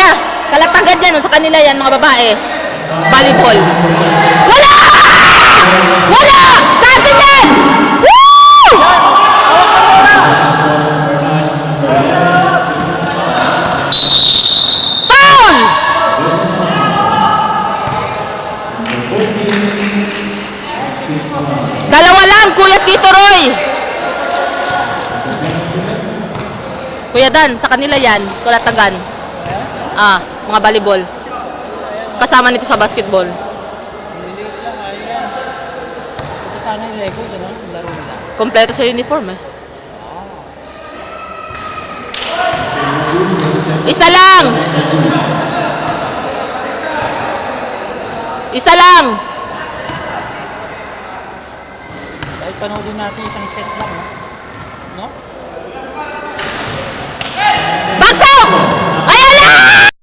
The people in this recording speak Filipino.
Kuya, kalatagan yan. Sa kanila yan, mga babae. Volleyball. Wala! Wala! Sa atin yan! Woo! Foul! Dalawa lang, Kuya Tito Roy. Kuya Dan, sa kanila yan, kalatagan. Mga volleyball. Kasama nito sa basketball. Nililiit lang, ayaw yan. Ito sana yung Lego, gano'n, laro nila. Kompleto sa uniform eh. Isa lang! Isa lang! Kahit panoodin natin isang set lang, no?